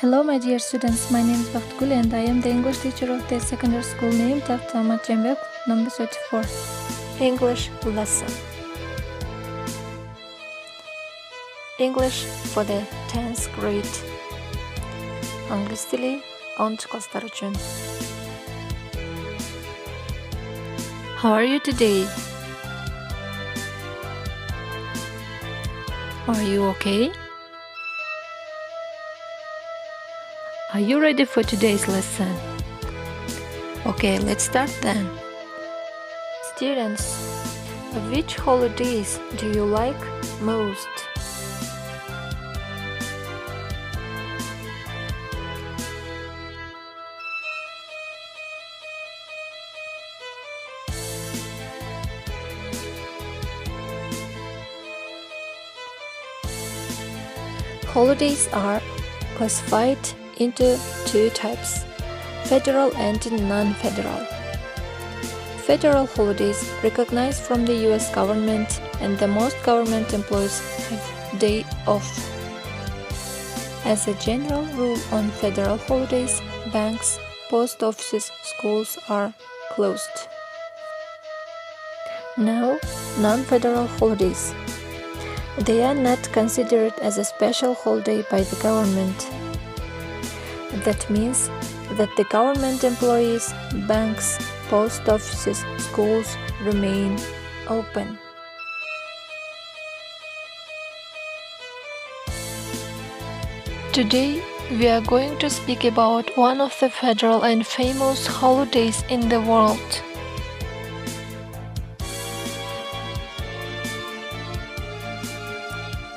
Hello my dear students, my name is Bakhtkul and I am the English teacher of the secondary school named after Matjembek, number 34. English lesson. English for the 10th grade. Англис тили 10 класстар үчүн. How are you today? Are you okay? Are you ready for today's lesson? Okay, let's start then. Students, which holidays do you like most? Holidays are classified into two types, federal and non-federal. Federal holidays recognized from the US government, and the most government employees have day off. As a general rule on federal holidays, banks, post offices, schools are closed. Now, non-federal holidays. They are not considered as a special holiday by the government. That means that the government employees, banks, post offices, schools remain open. Today, we are going to speak about one of the federal and famous holidays in the world.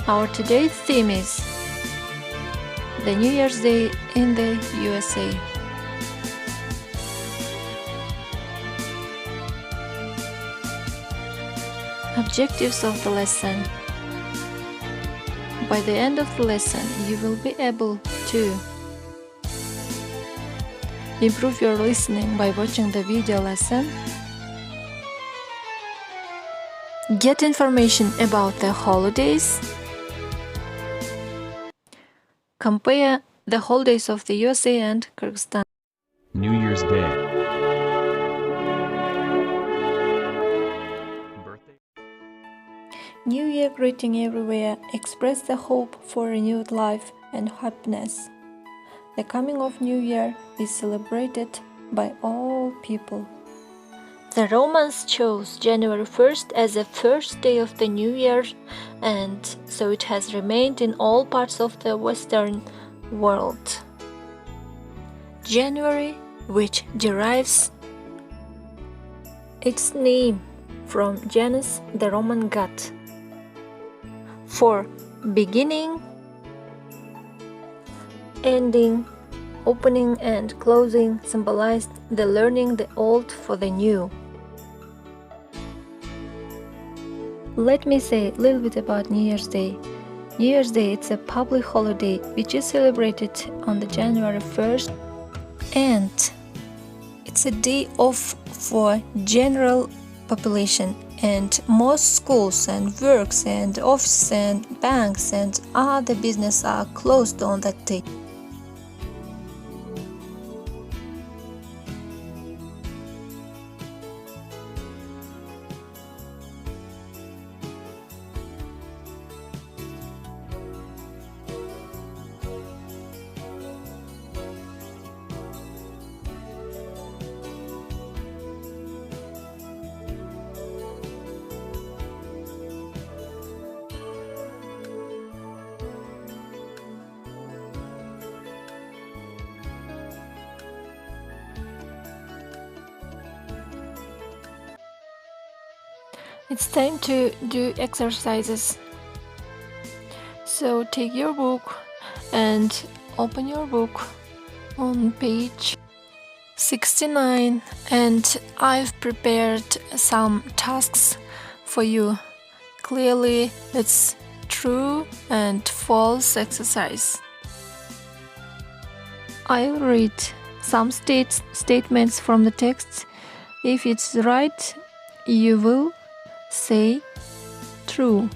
Our today's theme is the New Year's Day in the USA. Objectives of the lesson. By the end of the lesson, you will be able to improve your listening by watching the video lesson, get information about the holidays, compare the holidays of the USA and Kyrgyzstan. New Year's Day. Birthday. New Year greeting everywhere express the hope for renewed life and happiness. The coming of New Year is celebrated by all people. The Romans chose January 1st as the first day of the New Year, and so it has remained in all parts of the Western world. January, which derives its name from Janus, the Roman god, for beginning, ending, opening and closing, symbolized the learning the old for the new. Let me say a little bit about New Year's Day. New Year's Day, it's a public holiday which is celebrated on the January 1st, and it's a day off for general population, and most schools and works and offices and banks and other business are closed on that day. It's time to do exercises. So take your book and open your book on page 69, and I've prepared some tasks for you. Clearly, it's true and false exercise. I'll read some statements from the text. If it's right, you will say true.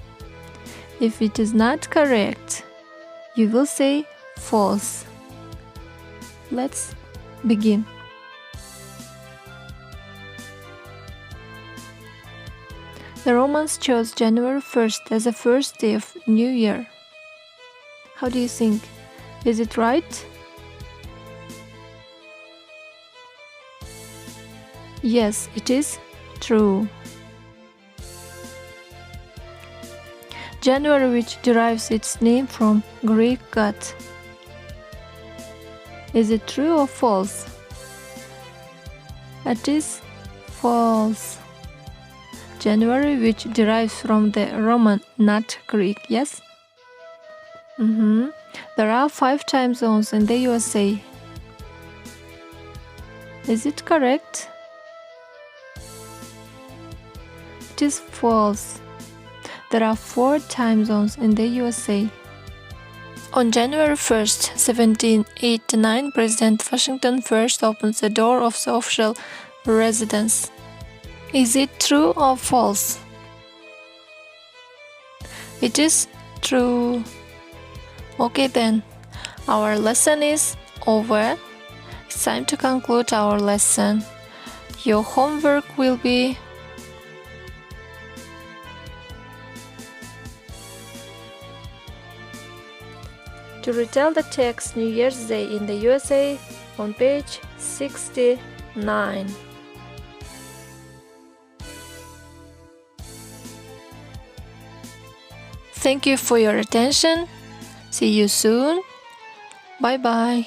If it is not correct, you will say false. Let's begin. The Romans chose January 1st as the first day of New Year. How do you think? Is it right? Yes, it is true. January, which derives its name from Greek god. Is it true or false? It is false. January, which derives from the Roman, not Greek, yes? There are 5 time zones in the USA. Is it correct? It is false. There are 4 time zones in the USA. On January 1st, 1789, President Washington first opens the door of the official residence. Is it true or false? It is true. Okay then, our lesson is over. It's time to conclude our lesson. Your homework will be to retell the text New Year's Day in the USA on page 69. Thank you for your attention. See you soon. Bye bye.